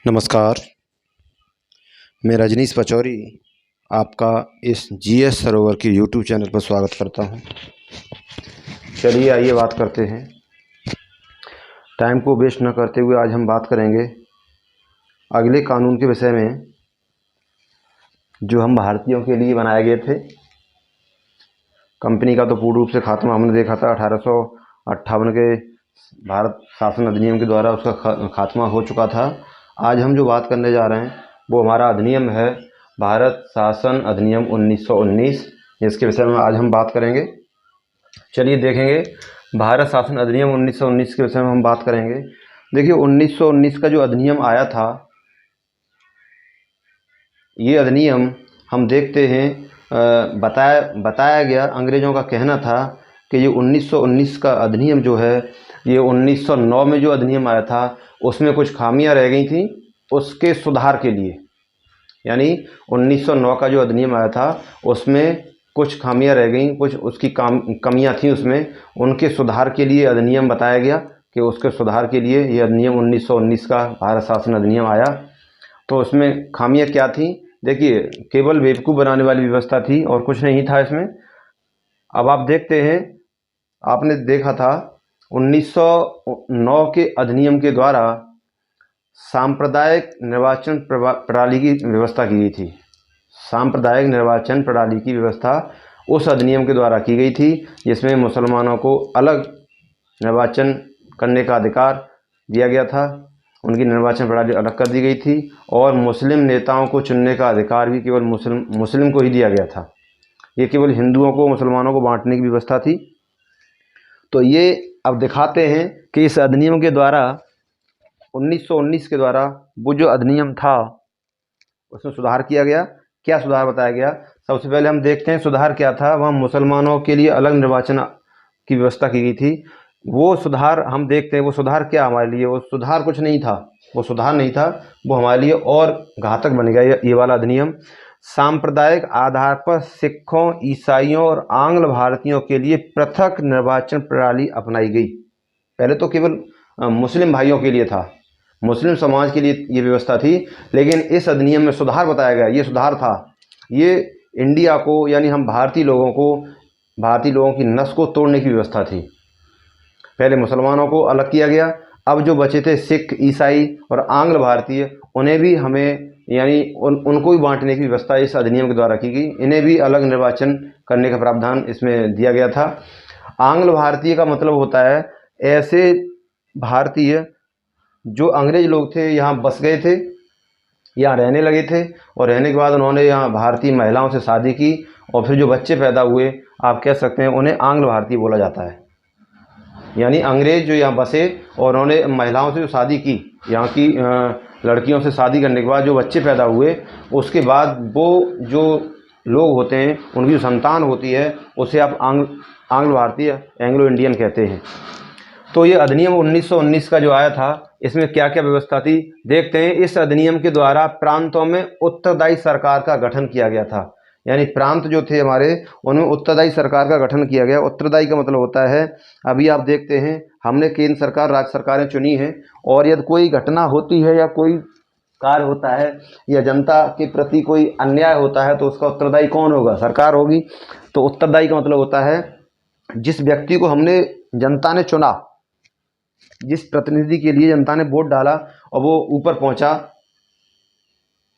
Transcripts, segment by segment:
नमस्कार, मैं रजनीश पचौरी आपका इस जीएस सरोवर की यूट्यूब चैनल पर स्वागत करता हूं। चलिए आइए बात करते हैं। टाइम को वेस्ट न करते हुए आज हम बात करेंगे अगले कानून के विषय में जो हम भारतीयों के लिए बनाए गए थे। कंपनी का तो पूर्ण रूप से खात्मा हमने देखा था 1858 के भारत शासन अधिनियम के द्वारा उसका खात्मा हो चुका था। आज हम जो बात करने जा रहे हैं वो हमारा अधिनियम है भारत शासन अधिनियम 1919, जिसके विषय में आज हम बात करेंगे। चलिए देखेंगे भारत शासन अधिनियम 1919 के विषय में हम बात करेंगे। देखिए 1919 का जो अधिनियम आया था, ये अधिनियम हम देखते हैं बताया गया, अंग्रेज़ों का कहना था कि ये 1919 का अधिनियम जो है ये 1909 में जो अधिनियम आया था उसमें कुछ खामियां रह गई थी, उसके सुधार के लिए। यानी 1909 का जो अधिनियम आया था उसमें कुछ खामियां रह गई, कुछ उसकी कमियां थी उसमें, उनके सुधार के लिए अधिनियम बताया गया कि उसके सुधार के लिए ये अधिनियम 1919 का भारत शासन अधिनियम आया। तो उसमें खामियां क्या थी? देखिए, केवल बेवकूफ़ बनाने वाली व्यवस्था थी और कुछ नहीं था इसमें। अब आप देखते हैं, आपने देखा था 1909 के अधिनियम के द्वारा सांप्रदायिक निर्वाचन प्रणाली की व्यवस्था की गई थी। सांप्रदायिक निर्वाचन प्रणाली की व्यवस्था उस अधिनियम के द्वारा की गई थी, जिसमें मुसलमानों को अलग निर्वाचन करने का अधिकार दिया गया था, उनकी निर्वाचन प्रणाली अलग कर दी गई थी और मुस्लिम नेताओं को चुनने का अधिकार भी केवल मुस्लिम को ही दिया गया था। ये केवल हिंदुओं को मुसलमानों को बांटने की व्यवस्था थी। तो ये अब दिखाते हैं कि इस अधिनियम के द्वारा 1919 के द्वारा वो जो अधिनियम था उसमें सुधार किया गया। क्या सुधार बताया गया? सबसे पहले हम देखते हैं सुधार क्या था। वहाँ मुसलमानों के लिए अलग निर्वाचन की व्यवस्था की गई थी। वो सुधार हम देखते हैं, वो सुधार क्या हमारे लिए, वो सुधार कुछ नहीं था, वो सुधार नहीं था, वो हमारे लिए और घातक बन गया ये वाला अधिनियम। सांप्रदायिक आधार पर सिखों, ईसाइयों और आंग्ल भारतीयों के लिए पृथक निर्वाचन प्रणाली अपनाई गई। पहले तो केवल मुस्लिम भाइयों के लिए था, मुस्लिम समाज के लिए ये व्यवस्था थी, लेकिन इस अधिनियम में सुधार बताया गया। ये सुधार था, ये इंडिया को, यानी हम भारतीय लोगों की नस्ल को तोड़ने की व्यवस्था थी। पहले मुसलमानों को अलग किया गया, अब जो बचे थे सिख, ईसाई और आंग्ल भारतीय, उन्हें भी हमें यानी उनको भी बांटने की व्यवस्था इस अधिनियम के द्वारा की गई। इन्हें भी अलग निर्वाचन करने का प्रावधान इसमें दिया गया था। आंग्ल भारतीय का मतलब होता है ऐसे भारतीय जो अंग्रेज लोग थे, यहाँ बस गए थे, यहाँ रहने लगे थे और रहने के बाद उन्होंने यहाँ भारतीय महिलाओं से शादी की और फिर जो बच्चे पैदा हुए, आप कह सकते हैं उन्हें आंग्ल भारतीय बोला जाता है। यानी अंग्रेज जो यहाँ बसे और उन्होंने महिलाओं से जो शादी की, यहाँ की लड़कियों से शादी करने के बाद जो बच्चे पैदा हुए, उसके बाद वो जो लोग होते हैं उनकी जो संतान होती है उसे आप आंग्ल भारतीय, एंग्लो इंडियन कहते हैं। तो ये अधिनियम 1919 का जो आया था, इसमें क्या क्या व्यवस्था थी देखते हैं। इस अधिनियम के द्वारा प्रांतों में उत्तरदायी सरकार का गठन किया गया था। यानी प्रांत जो थे हमारे, उनमें उत्तरदायी सरकार का गठन किया गया। उत्तरदायी का मतलब होता है, अभी आप देखते हैं हमने केंद्र सरकार, राज्य सरकारें चुनी हैं और यदि कोई घटना होती है या कोई कार्य होता है या जनता के प्रति कोई अन्याय होता है तो उसका उत्तरदायी कौन होगा? सरकार होगी। तो उत्तरदायी का मतलब होता है जिस व्यक्ति को हमने, जनता ने चुना, जिस प्रतिनिधि के लिए जनता ने वोट डाला और वो ऊपर पहुंचा,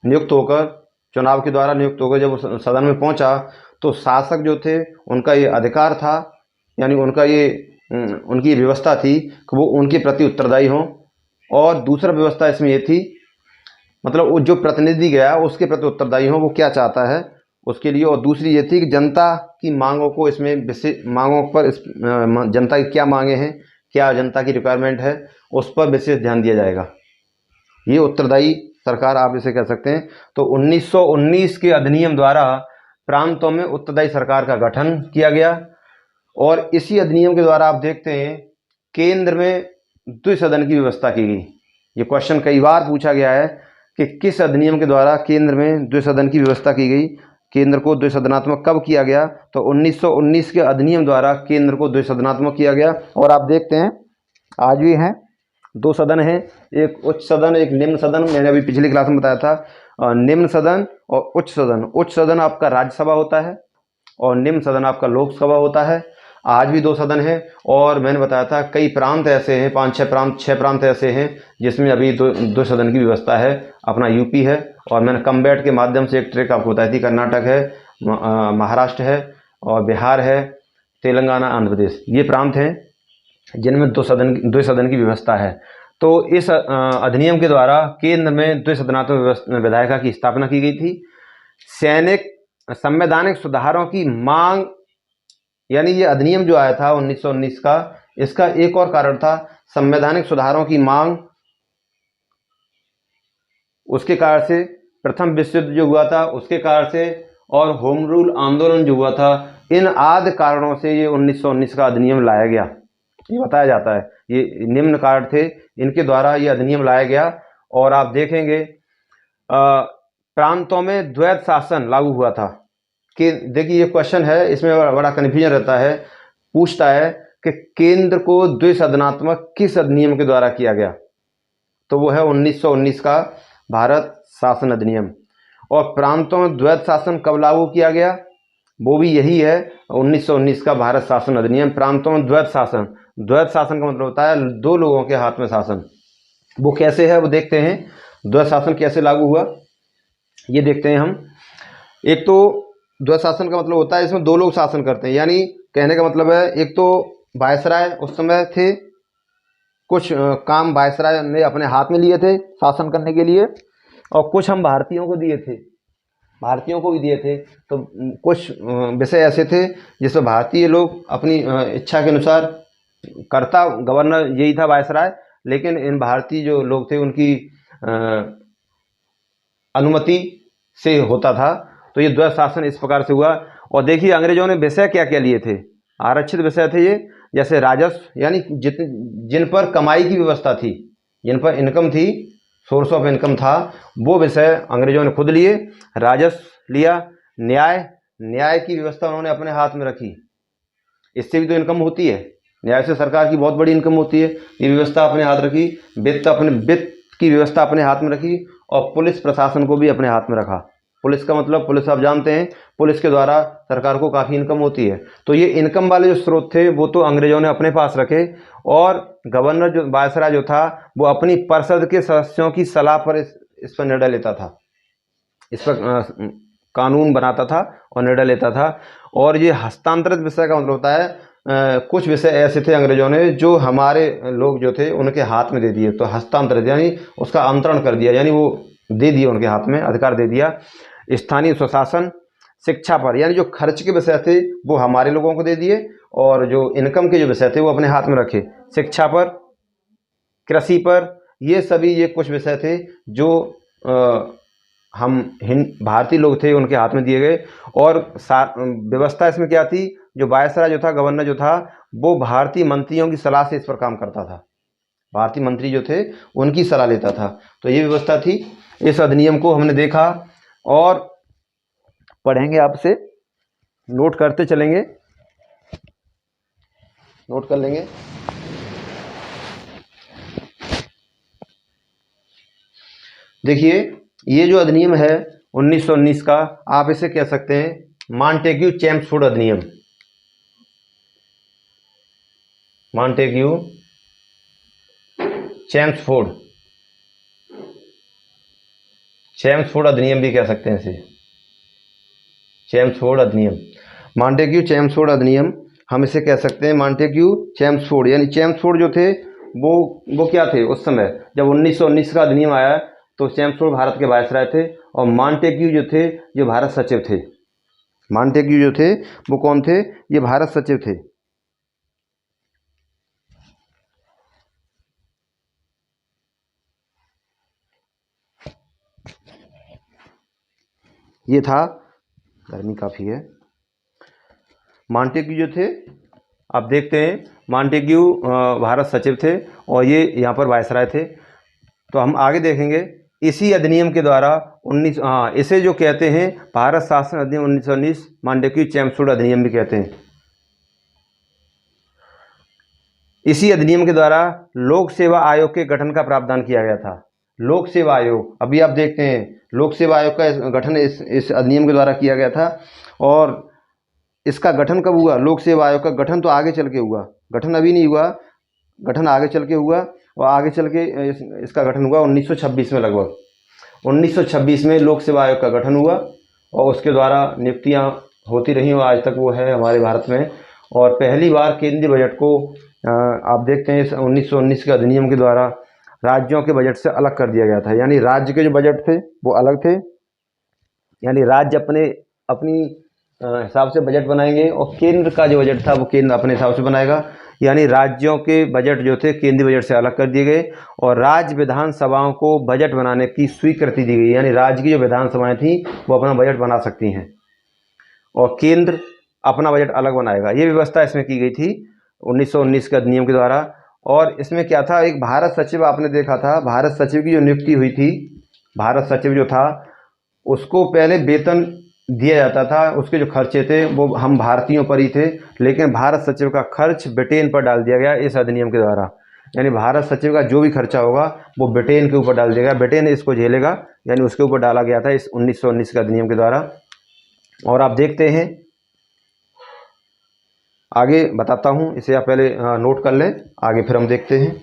नियुक्त होकर, चुनाव के द्वारा नियुक्त होकर जब वो सदन में पहुंचा, तो शासक जो थे उनका ये अधिकार था, यानी उनका ये उनकी व्यवस्था थी कि वो उनके प्रति उत्तरदायी हों। और दूसरा व्यवस्था इसमें ये थी, मतलब वो जो प्रतिनिधि गया उसके प्रति उत्तरदायी हों, वो क्या चाहता है उसके लिए। और दूसरी ये थी कि जनता की मांगों को, इसमें विशेष मांगों पर जनता की क्या मांगे हैं, क्या जनता की रिक्वायरमेंट है, उस पर विशेष ध्यान दिया जाएगा। ये उत्तरदायी सरकार आप इसे कह सकते हैं। तो 1919 के अधिनियम द्वारा प्रांतों में उत्तरदायी सरकार का गठन किया गया और इसी अधिनियम के द्वारा आप देखते हैं केंद्र में द्विसदन की व्यवस्था की गई। ये क्वेश्चन कई बार पूछा गया है कि किस अधिनियम के द्वारा केंद्र में द्विसदन की व्यवस्था की गई, केंद्र को द्विसदनात्मक कब किया गया? तो 1919 के अधिनियम द्वारा केंद्र को द्विसदनात्मक किया गया। और आप देखते हैं आज भी हैं दो सदन हैं, एक उच्च सदन एक निम्न सदन। मैंने अभी पिछली क्लास में बताया था निम्न सदन और उच्च सदन। उच्च सदन आपका राज्यसभा होता है और निम्न सदन आपका लोकसभा होता है। आज भी दो सदन है और मैंने बताया था कई प्रांत ऐसे हैं, 6 प्रांत ऐसे हैं जिसमें अभी दो सदन की व्यवस्था है। अपना यूपी है और मैंने कम्बैट के माध्यम से एक ट्रिक आपको बताई थी, कर्नाटक है, महाराष्ट्र है और बिहार है, तेलंगाना, आंध्र प्रदेश, ये प्रांत हैं जिनमें दो सदन की व्यवस्था है। तो इस अधिनियम के द्वारा केंद्र में द्विसदनात्मक विधायिका की स्थापना की गई थी। संवैधानिक सुधारों की मांग, यानी ये अधिनियम जो आया था 1919 का, इसका एक और कारण था संवैधानिक सुधारों की मांग। उसके कारण से प्रथम विश्व युद्ध जो हुआ था उसके कारण से, और होम रूल आंदोलन जो हुआ था, इन आदि कारणों से ये 1919 का अधिनियम लाया गया। ये बताया जाता है ये निम्न कारण थे, इनके द्वारा ये अधिनियम लाया गया। और आप देखेंगे प्रांतों में द्वैत शासन लागू हुआ था। कि देखिए ये क्वेश्चन है, इसमें बड़ा कन्फ्यूजन रहता है, पूछता है कि केंद्र को द्विसदनात्मक किस अधिनियम के द्वारा किया गया, तो वो है 1919 का भारत शासन अधिनियम। और प्रांतों में द्वैत शासन कब लागू किया गया, वो भी यही है 1919 का भारत शासन अधिनियम। प्रांतों में द्वैत शासन का मतलब होता है दो लोगों के हाथ में शासन। वो कैसे है वो देखते हैं, द्वैत शासन कैसे लागू हुआ ये देखते हैं हम। एक तो द्वैत शासन का मतलब होता है इसमें दो लोग शासन करते हैं, यानी कहने का मतलब है एक तो वायसराय उस समय थे, कुछ काम वायसराय ने अपने हाथ में लिए थे शासन करने के लिए, और कुछ हम भारतीयों को दिए थे, भारतीयों को भी दिए थे। तो कुछ विषय ऐसे थे जिसमें भारतीय लोग अपनी इच्छा के अनुसार करता, गवर्नर यही था वायसराय, लेकिन इन भारतीय जो लोग थे उनकी अनुमति से होता था। तो ये द्वैत शासन इस प्रकार से हुआ। और देखिए अंग्रेजों ने विषय क्या क्या लिए थे, आरक्षित विषय थे ये, जैसे राजस्व, यानी जिन पर कमाई की व्यवस्था थी, जिन पर इनकम थी, सोर्स ऑफ इनकम था, वो विषय अंग्रेजों ने खुद लिए। राजस्व लिया, न्याय की व्यवस्था उन्होंने अपने हाथ में रखी, इससे भी तो इनकम होती है, न्याय से सरकार की बहुत बड़ी इनकम होती है, ये व्यवस्था अपने हाथ रखी। वित्त की व्यवस्था अपने हाथ में रखी और पुलिस प्रशासन को भी अपने हाथ में रखा। पुलिस का मतलब, पुलिस आप जानते हैं, पुलिस के द्वारा सरकार को काफ़ी इनकम होती है। तो ये इनकम वाले जो स्रोत थे वो तो अंग्रेजों ने अपने पास रखे, और गवर्नर जो वायसराय जो था वो अपनी परिषद के सदस्यों की सलाह पर इस पर निर्णय लेता था, इस पर कानून बनाता था और निर्णय लेता था। और ये हस्तांतरित विषय का मतलब होता है कुछ विषय ऐसे थे अंग्रेजों ने जो हमारे लोग जो थे उनके हाथ में दे दिए, तो हस्तांतरित यानी उसका अंतरण कर दिया, यानी वो दे दिए उनके हाथ में, अधिकार दे दिया। स्थानीय स्वशासन, शिक्षा पर, यानी जो खर्च के विषय थे वो हमारे लोगों को दे दिए, और जो इनकम के जो विषय थे वो अपने हाथ में रखे। शिक्षा पर, कृषि पर, ये सभी ये कुछ विषय थे जो हम भारतीय लोग थे उनके हाथ में दिए गए। और व्यवस्था इसमें क्या थी, जो वायसराय जो था, गवर्नर जो था, वो भारतीय मंत्रियों की सलाह से इस पर काम करता था, भारतीय मंत्री जो थे उनकी सलाह लेता था। तो ये व्यवस्था थी। इस अधिनियम को हमने देखा और पढ़ेंगे, आपसे नोट करते चलेंगे, नोट कर लेंगे। देखिए ये जो अधिनियम है 1919 का, आप इसे कह सकते हैं मॉन्टेग्यू चेम्सफोर्ड अधिनियम। मॉन्टेग्यू चेम्सफोर्ड अधिनियम भी कह सकते हैं इसे, चेम्सफोर्ड अधिनियम, मॉन्टेग्यू चेम्सफोर्ड अधिनियम हम इसे कह सकते हैं। मॉन्टेग्यू चेम्सफोर्ड, यानी चेम्सफोर्ड जो थे वो क्या थे उस समय जब 1919 का अधिनियम आया, तो चेम्सफोर्ड भारत के वायसराय थे, और मॉन्टेग्यू जो थे जो भारत सचिव थे। मॉन्टेग्यू जो थे वो कौन थे, ये भारत सचिव थे। ये था, गर्मी काफ़ी है। मॉन्टेग्यू जो थे, आप देखते हैं मॉन्टेग्यू भारत सचिव थे और ये यहाँ पर वायसराय थे। तो हम आगे देखेंगे इसी अधिनियम के द्वारा इसे जो कहते हैं भारत शासन अधिनियम 1919, मॉन्टेग्यू चेम्सफोर्ड अधिनियम भी कहते हैं। इसी अधिनियम के द्वारा लोक सेवा आयोग के गठन का प्रावधान किया गया था। लोक सेवा आयोग, अभी आप देखते हैं लोक सेवा आयोग का गठन इस अधिनियम के द्वारा किया गया था। और इसका गठन कब हुआ? लोक सेवा आयोग का गठन तो आगे चल के हुआ, गठन अभी नहीं हुआ, गठन आगे चल के हुआ। और आगे चल के इसका गठन हुआ 1926 में, लगभग 1926 में लोक सेवा आयोग का गठन हुआ और उसके द्वारा नियुक्तियां होती रही और आज तक वो है हमारे भारत में। और पहली बार केंद्रीय बजट को आप देखते हैं इस 1919 के अधिनियम के द्वारा राज्यों के बजट से अलग कर दिया गया था। यानी राज्य के जो बजट थे वो अलग थे, यानी राज्य अपनी हिसाब से बजट बनाएंगे और केंद्र का जो बजट था वो केंद्र अपने हिसाब से बनाएगा। यानी राज्यों के बजट जो थे केंद्रीय बजट से अलग कर दिए गए और राज्य विधानसभाओं को बजट बनाने की स्वीकृति दी गई। यानी राज्य की जो विधानसभाएं थी वो अपना बजट बना सकती हैं और केंद्र अपना बजट अलग बनाएगा। ये व्यवस्था इसमें की गई थी 1919 के अधिनियम के द्वारा। और इसमें क्या था, एक भारत सचिव आपने देखा था, भारत सचिव की जो नियुक्ति हुई थी, भारत सचिव जो था उसको पहले वेतन दिया जाता था, उसके जो खर्चे थे वो हम भारतीयों पर ही थे, लेकिन भारत सचिव का खर्च ब्रिटेन पर डाल दिया गया इस अधिनियम के द्वारा। यानी भारत सचिव का जो भी खर्चा होगा वो ब्रिटेन के ऊपर डाल दिया गया, ब्रिटेन इसको झेलेगा, यानी उसके ऊपर डाला गया था इस 1919 के अधिनियम के द्वारा। और आप देखते हैं आगे बताता हूं, इसे आप पहले नोट कर लें, आगे फिर हम देखते हैं।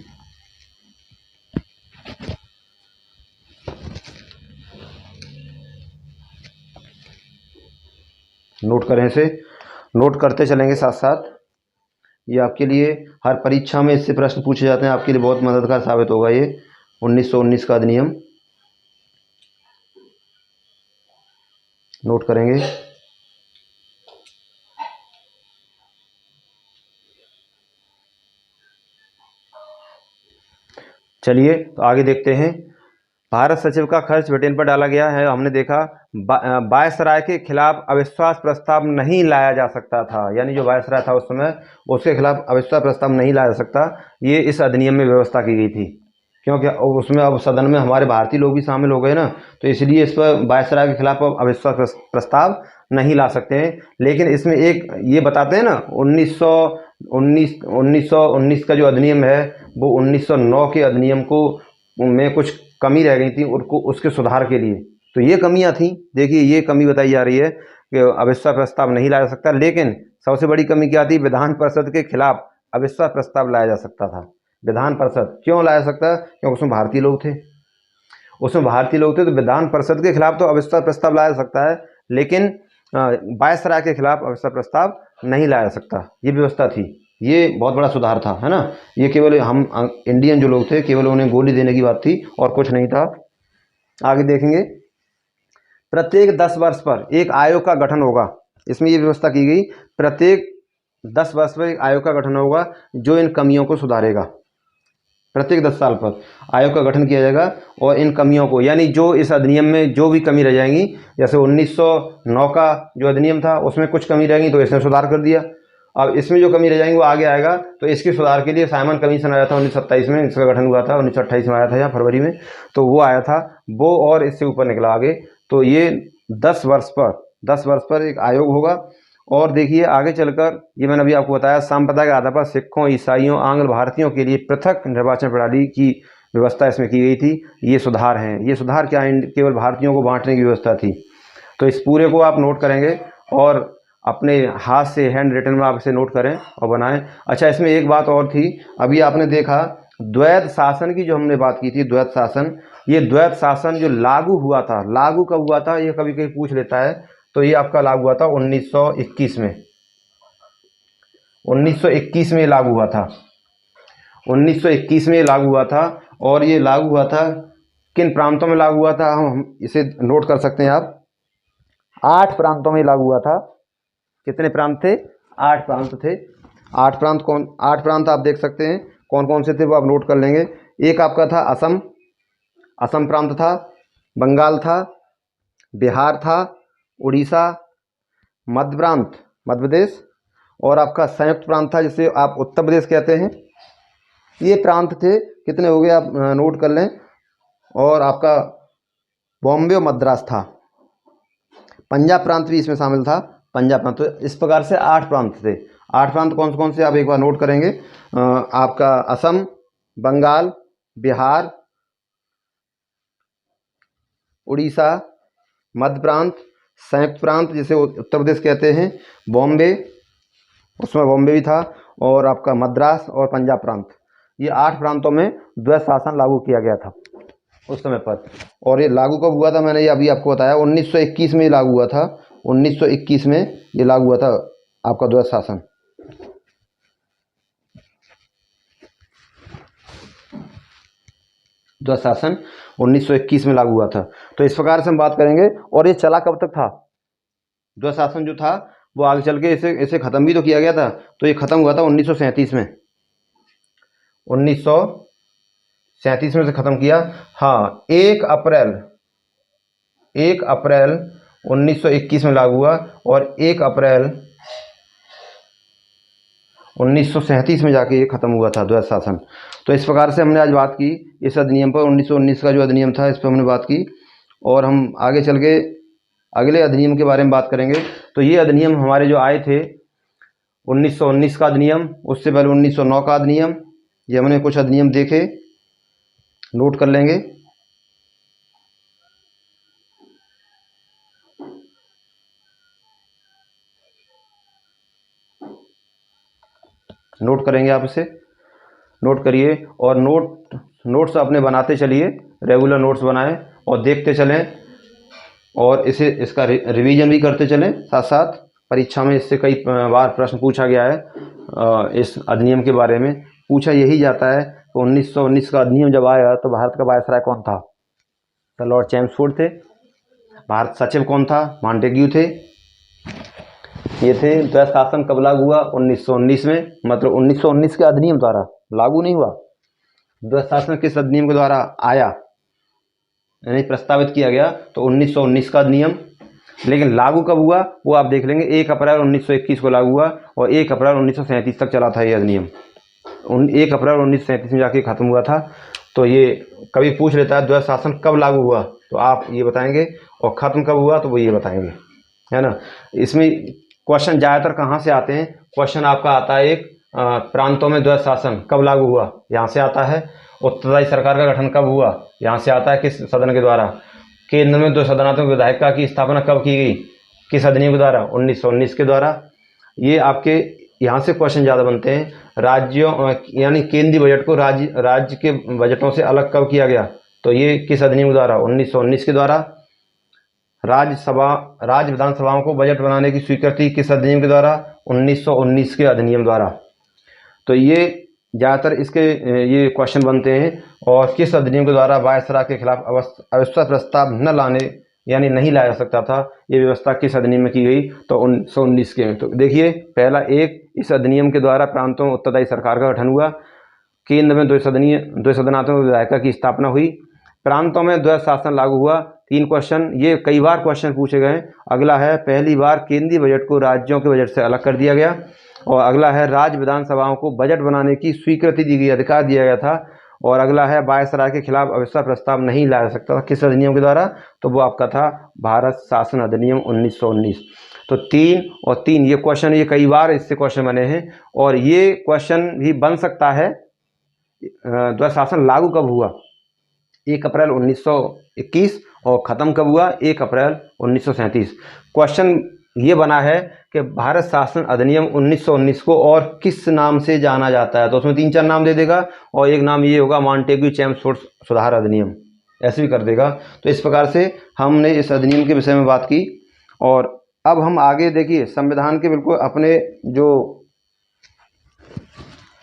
नोट करें, इसे नोट करते चलेंगे साथ साथ। ये आपके लिए हर परीक्षा में इससे प्रश्न पूछे जाते हैं, आपके लिए बहुत मददगार साबित होगा ये 1919 का अधिनियम। नोट करेंगे। चलिए तो आगे देखते हैं। भारत सचिव का खर्च ब्रिटेन पर डाला गया है। हमने देखा वायसराय के खिलाफ अविश्वास प्रस्ताव नहीं लाया जा सकता था, यानी जो वायसराय था उस समय उसके खिलाफ अविश्वास प्रस्ताव नहीं लाया जा सकता, ये इस अधिनियम में व्यवस्था की गई थी। क्योंकि उसमें अब सदन में हमारे भारतीय लोग भी शामिल हो गए ना, तो इसलिए इस पर वायसराय के खिलाफ अविश्वास प्रस्ताव नहीं ला सकते हैं। लेकिन इसमें एक ये बताते हैं ना 1919 का जो अधिनियम है वो 1909 के अधिनियम को में कुछ कमी रह गई थी उनको उसके सुधार के लिए, तो ये कमियां थी। देखिए ये कमी बताई जा रही है कि अविश्वास प्रस्ताव नहीं लाया जा सकता, लेकिन सबसे बड़ी कमी क्या थी, विधान परिषद के खिलाफ अविश्वास प्रस्ताव लाया जा सकता था। विधान परिषद क्यों लाया जा सकता, क्योंकि उसमें भारतीय लोग थे, तो विधान परिषद के खिलाफ तो अविश्वास प्रस्ताव लाया जा सकता है, लेकिन वायसराय के खिलाफ अविश्वास प्रस्ताव नहीं लाया जा सकता। ये व्यवस्था थी, ये बहुत बड़ा सुधार था, है ना। ये केवल हम इंडियन जो लोग थे केवल उन्हें गोली देने की बात थी और कुछ नहीं था। आगे देखेंगे। प्रत्येक 10 वर्ष पर एक आयोग का गठन होगा, इसमें ये व्यवस्था की गई, प्रत्येक 10 वर्ष पर एक आयोग का गठन होगा जो इन कमियों को सुधारेगा। प्रत्येक 10 साल पर आयोग का गठन किया जाएगा और इन कमियों को, यानी जो इस अधिनियम में जो भी कमी रह जाएंगी, जैसे 1909 का जो अधिनियम था उसमें कुछ कमी रहेंगी तो इसने सुधार कर दिया, अब इसमें जो कमी रह जाएंगी वो आगे आएगा, तो इसके सुधार के लिए साइमन कमीशन आया था 1927 में, इसका गठन हुआ था 1928 में आया था या फरवरी में, तो वो आया था वो और इससे ऊपर निकला आगे। तो ये 10 वर्ष पर एक आयोग होगा। और देखिए आगे चलकर, ये मैंने अभी आपको बताया, सांप्रदायिक आधार पर सिखों, ईसाइयों, आंग्ल भारतीयों के लिए पृथक निर्वाचन प्रणाली की व्यवस्था इसमें की गई थी। ये सुधार हैं, ये सुधार क्या है, केवल भारतीयों को बांटने की व्यवस्था थी। तो इस पूरे को आप नोट करेंगे और अपने हाथ से हैंड रिटन में आप इसे नोट करें और बनाएं। अच्छा, इसमें एक बात और थी, अभी आपने देखा द्वैत शासन की जो हमने बात की थी, द्वैत शासन, ये द्वैत शासन जो लागू हुआ था, लागू कब हुआ था ये कभी कभी पूछ लेता है, तो ये आपका लागू हुआ था 1921 में, 1921 में लागू हुआ था, 1921 में लागू हुआ था। और ये लागू हुआ था किन प्रांतों में लागू हुआ था, हम इसे नोट कर सकते हैं आप, 8 प्रांतों में लागू हुआ था। कितने प्रांत थे, 8 प्रांत थे। 8 प्रांत आप देख सकते हैं कौन कौन से थे, वो आप नोट कर लेंगे। एक आपका था असम प्रांत था, बंगाल था, बिहार था, उड़ीसा, मध्य प्रांत मध्य प्रदेश, और आपका संयुक्त प्रांत था जिसे आप उत्तर प्रदेश कहते हैं। ये प्रांत थे, कितने हो गए आप नोट कर लें। और आपका बॉम्बे और मद्रास था, पंजाब प्रांत भी इसमें शामिल था, पंजाब प्रांत। तो इस प्रकार से 8 प्रांत थे। 8 प्रांत कौन से आप एक बार नोट करेंगे। आपका असम, बंगाल, बिहार, उड़ीसा, मध्य प्रांत, संयुक्त प्रांत जिसे उत्तर प्रदेश कहते हैं, बॉम्बे, उसमें बॉम्बे भी था, और आपका मद्रास और पंजाब प्रांत। ये 8 प्रांतों में द्वैत शासन लागू किया गया था उस समय पर। और ये लागू कब हुआ था, मैंने ये अभी आपको बताया 1921 में लागू हुआ था। 1921 में ये लागू हुआ था आपका द्वैत शासन। द्वैत शासन 1921 में लागू हुआ था। तो इस प्रकार से हम बात करेंगे। और ये चला कब तक था द्वैत शासन जो था, वो आगे चल के इसे ख़त्म भी तो किया गया था। तो ये ख़त्म हुआ था 1937 में। 1937 में से ख़त्म किया। हाँ, 1 अप्रैल 1921 में लागू हुआ और 1 अप्रैल 1937 में जाके ये ख़त्म हुआ था द्वैत शासन। तो इस प्रकार से हमने आज बात की इस अधिनियम पर। 1919 का जो अधिनियम था इस पर हमने बात की। और हम आगे चल के अगले अधिनियम के बारे में बात करेंगे। तो ये अधिनियम हमारे जो आए थे, 1919 का अधिनियम, उससे पहले 1909 का अधिनियम, ये हमने कुछ अधिनियम देखे, नोट कर लेंगे। नोट करेंगे, आप इसे नोट करिए और नोट्स अपने बनाते चलिए, रेगुलर नोट्स बनाएं और देखते चलें और इसका रिवीजन भी करते चलें। साथ साथ परीक्षा में इससे कई बार प्रश्न पूछा गया है। इस अधिनियम के बारे में पूछा यही जाता है कि 1919 का अधिनियम जब आया तो भारत का वायसराय कौन था? तो लॉर्ड चैम्सफोर्ड थे। भारत सचिव कौन था? मॉन्टेग्यू थे। ये थे। द्वैत शासन कब लागू हुआ? 1919 में। मतलब 1919 के अधिनियम द्वारा लागू नहीं हुआ। द्वैत शासन किस अधिनियम के द्वारा आया, यानी प्रस्तावित किया गया? तो 1919 का अधिनियम। लेकिन लागू कब हुआ वो आप देख लेंगे। 1 अप्रैल 1921 को लागू हुआ और 1 अप्रैल 1937 तक चला था ये अधिनियम। 1 अप्रैल 1937 में जाके ख़त्म हुआ था। तो ये कभी पूछ लेता है द्वैत शासन कब लागू हुआ, तो आप ये बताएंगे, और ख़त्म कब हुआ तो वो ये बताएंगे, है ना। इसमें क्वेश्चन ज़्यादातर कहाँ से आते हैं? क्वेश्चन आपका आता है एक, प्रांतों में द्वैत शासन कब लागू हुआ, यहाँ से आता है। उत्तरदायी सरकार का गठन कब हुआ, यहाँ से आता है, किस सदन के द्वारा। केंद्र में 2 सदनात्मक विधायिका की स्थापना कब की गई, किस अधिनियम के द्वारा? 1919 के द्वारा। ये आपके यहाँ से क्वेश्चन ज़्यादा बनते हैं। राज्यों यानी केंद्रीय बजट को राज्य के बजटों से अलग कब किया गया, तो ये किस अधिनियम के द्वारा? 1919 के द्वारा। राज्य विधानसभाओं को बजट बनाने की स्वीकृति किस अधिनियम के द्वारा? 1919 के अधिनियम द्वारा। तो ये ज़्यादातर इसके ये क्वेश्चन बनते हैं। और किस अधिनियम के द्वारा वायसराय के खिलाफ अविश्वास प्रस्ताव न लाने, यानी नहीं लाया जा सकता था, ये व्यवस्था किस अधिनियम में की गई? तो 1919 के। तो देखिए, पहला एक, इस अधिनियम के द्वारा प्रांतों में उत्तरदायी सरकार का गठन हुआ। केंद्र में 2 सदनात्मक विधायिका की स्थापना हुई। प्रांतों में द्वैत शासन लागू हुआ। 3 क्वेश्चन, ये कई बार क्वेश्चन पूछे गए। अगला है, पहली बार केंद्रीय बजट को राज्यों के बजट से अलग कर दिया गया। और अगला है, राज्य विधानसभाओं को बजट बनाने की स्वीकृति दी गई, अधिकार दिया गया था। और अगला है, वायसराय के खिलाफ अविश्वास प्रस्ताव नहीं लाया सकता था, किस अधिनियम के द्वारा? तो वो आपका था भारत शासन अधिनियम 1919। तो 3 और 3 ये क्वेश्चन, ये कई बार इससे क्वेश्चन बने हैं। और ये क्वेश्चन भी बन सकता है, द्वैत शासन लागू कब हुआ? 1 अप्रैल 1921 और ख़त्म कब हुआ? 1 अप्रैल 1937। क्वेश्चन ये बना है कि भारत शासन अधिनियम 1919 को और किस नाम से जाना जाता है, तो उसमें 3-4 नाम दे देगा और एक नाम ये होगा मॉन्टेग्यू चैम्सफोर्ड सुधार अधिनियम, ऐसे भी कर देगा। तो इस प्रकार से हमने इस अधिनियम के विषय में बात की। और अब हम आगे देखिए, संविधान के बिल्कुल अपने जो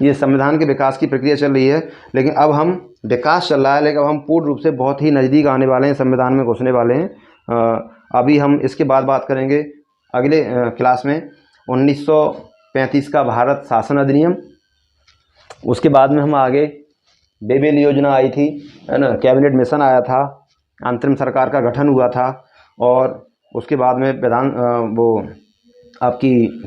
ये संविधान के विकास की प्रक्रिया चल रही है, लेकिन अब हम विकास चल रहा है, लेकिन अब हम पूर्ण रूप से बहुत ही नज़दीक आने वाले हैं, संविधान में घुसने वाले हैं। अभी हम इसके बाद बात करेंगे अगले क्लास में 1935 का भारत शासन अधिनियम। उसके बाद में हम आगे बेबेल योजना आई थी, है ना, कैबिनेट मिशन आया था, अंतरिम सरकार का गठन हुआ था। और उसके बाद में वो आपकी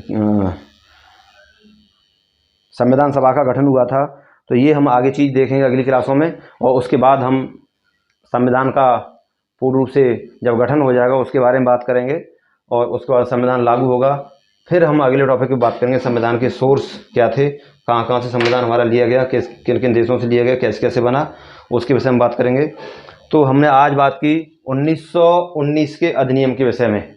संविधान सभा का गठन हुआ था। तो ये हम आगे चीज़ देखेंगे अगली क्लासों में। और उसके बाद हम संविधान का पूर्ण रूप से जब गठन हो जाएगा उसके बारे में बात करेंगे। और उसके बाद संविधान लागू होगा फिर हम अगले टॉपिक की बात करेंगे संविधान के सोर्स क्या थे, कहाँ कहाँ से संविधान हमारा लिया गया, किन किन देशों से लिया गया, कैसे कैसे बना, उसके विषय में बात करेंगे। तो हमने आज बात की 1919 के अधिनियम के विषय में।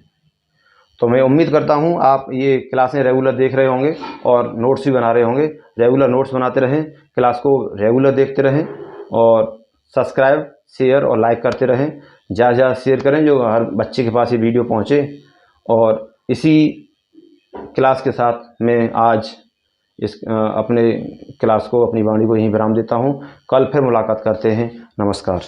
तो मैं उम्मीद करता हूँ आप ये क्लासें रेगुलर देख रहे होंगे और नोट्स भी बना रहे होंगे। रेगुलर नोट्स बनाते रहें, क्लास को रेगुलर देखते रहें और सब्सक्राइब, शेयर और लाइक करते रहें। ज़्यादा ज़्यादा शेयर करें जो हर बच्चे के पास ये वीडियो पहुँचे। और इसी क्लास के साथ मैं आज अपने क्लास को, अपनी वाणी को यहीं विराम देता हूँ। कल फिर मुलाकात करते हैं। नमस्कार।